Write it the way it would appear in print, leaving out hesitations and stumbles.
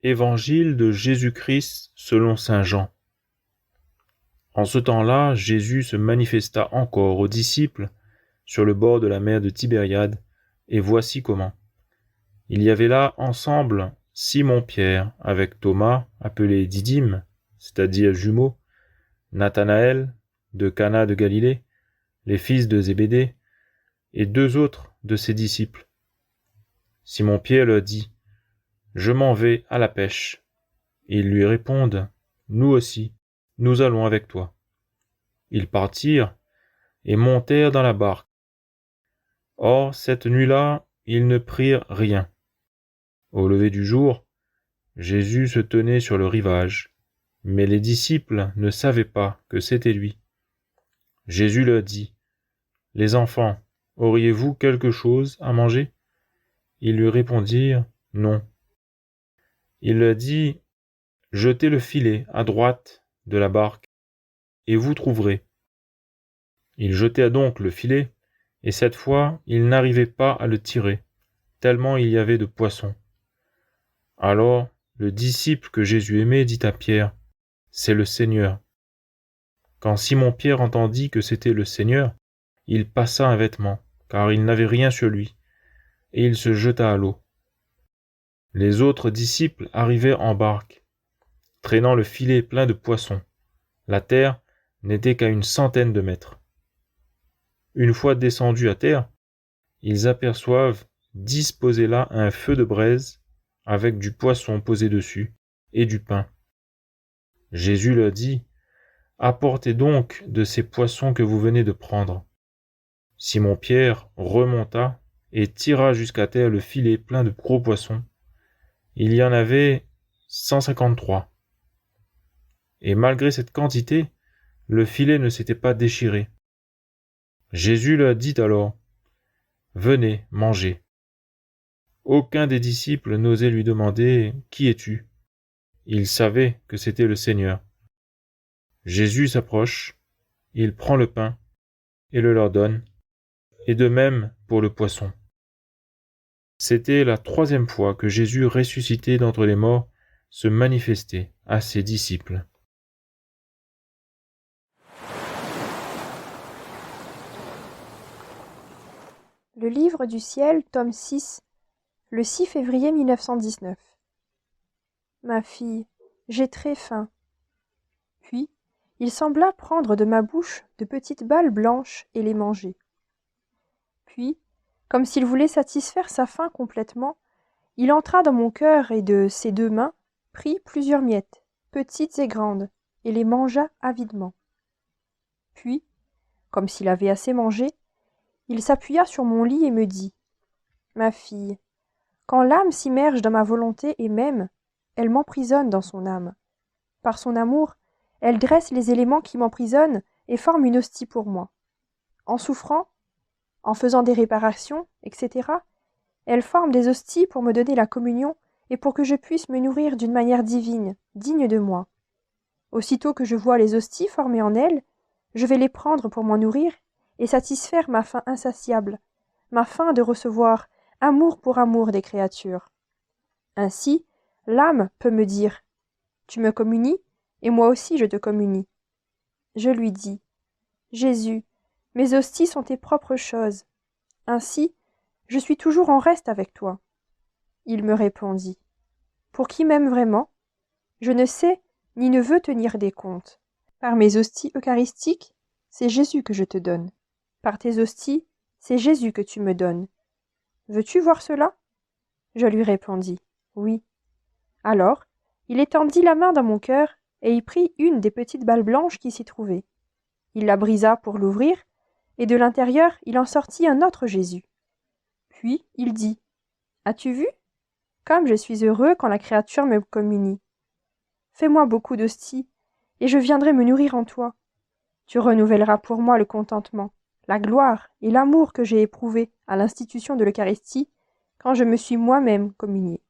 Évangile de Jésus-Christ selon saint Jean. En ce temps-là, Jésus se manifesta encore aux disciples sur le bord de la mer de Tibériade, et voici comment. Il y avait là ensemble Simon-Pierre avec Thomas, appelé Didyme, c'est-à-dire jumeau, Nathanaël, de Cana de Galilée, les fils de Zébédée, et deux autres de ses disciples. Simon-Pierre leur dit : « Je m'en vais à la pêche. » Ils lui répondent : « Nous aussi, nous allons avec toi. » Ils partirent et montèrent dans la barque. Or, cette nuit-là, ils ne prirent rien. Au lever du jour, Jésus se tenait sur le rivage, mais les disciples ne savaient pas que c'était lui. Jésus leur dit : « Les enfants, auriez-vous quelque chose à manger ? » Ils lui répondirent : « Non. » Il leur dit : « Jetez le filet à droite de la barque, et vous trouverez. » Ils jetèrent donc le filet, et cette fois, ils n'arrivaient pas à le tirer, tellement il y avait de poissons. Alors, le disciple que Jésus aimait dit à Pierre : « C'est le Seigneur. » Quand Simon-Pierre entendit que c'était le Seigneur, il passa un vêtement, car il n'avait rien sur lui, et il se jeta à l'eau. Les autres disciples arrivèrent en barque, traînant le filet plein de poissons. La terre n'était qu'à 100 de mètres. Une fois descendus à terre, ils aperçoivent disposé là un feu de braise avec du poisson posé dessus et du pain. Jésus leur dit : « Apportez donc de ces poissons que vous venez de prendre. » Simon-Pierre remonta et tira jusqu'à terre le filet plein de gros poissons. Il y en avait 153. Et malgré cette quantité, le filet ne s'était pas déchiré. Jésus leur dit alors : « Venez, mangez. » Aucun des disciples n'osait lui demander : « Qui es-tu ? » Il savait que c'était le Seigneur. Jésus s'approche, il prend le pain et le leur donne, et de même pour le poisson. C'était la 3e fois que Jésus, ressuscité d'entre les morts, se manifestait à ses disciples. Le Livre du ciel, tome 6, le 6 février 1919. Ma fille, j'ai très faim. Puis, il sembla prendre de ma bouche de petites balles blanches et les manger. Puis, comme s'il voulait satisfaire sa faim complètement, il entra dans mon cœur et de ses 2 mains prit plusieurs miettes, petites et grandes, et les mangea avidement. Puis, comme s'il avait assez mangé, il s'appuya sur mon lit et me dit : « Ma fille, quand l'âme s'immerge dans ma volonté et m'aime, elle m'emprisonne dans son âme. Par son amour, elle dresse les éléments qui m'emprisonnent et forme une hostie pour moi. En souffrant, en faisant des réparations, etc., elle forme des hosties pour me donner la communion et pour que je puisse me nourrir d'une manière divine, digne de moi. Aussitôt que je vois les hosties formées en elle, je vais les prendre pour m'en nourrir et satisfaire ma faim insatiable, ma faim de recevoir, amour pour amour, des créatures. Ainsi, l'âme peut me dire : « Tu me communies, et moi aussi je te communie. » Je lui dis : « Jésus, mes hosties sont tes propres choses. Ainsi, je suis toujours en reste avec toi. » Il me répondit : « Pour qui m'aime vraiment, je ne sais ni ne veux tenir des comptes. Par mes hosties eucharistiques, c'est Jésus que je te donne. Par tes hosties, c'est Jésus que tu me donnes. Veux-tu voir cela ? » Je lui répondis : « Oui. » Alors, il étendit la main dans mon cœur et y prit une des petites balles blanches qui s'y trouvaient. Il la brisa pour l'ouvrir, et de l'intérieur il en sortit un autre Jésus. Puis il dit : « As-tu vu ? Comme je suis heureux quand la créature me communie. Fais-moi beaucoup d'hosties, et je viendrai me nourrir en toi. Tu renouvelleras pour moi le contentement, la gloire et l'amour que j'ai éprouvés à l'institution de l'Eucharistie quand je me suis moi-même communié. »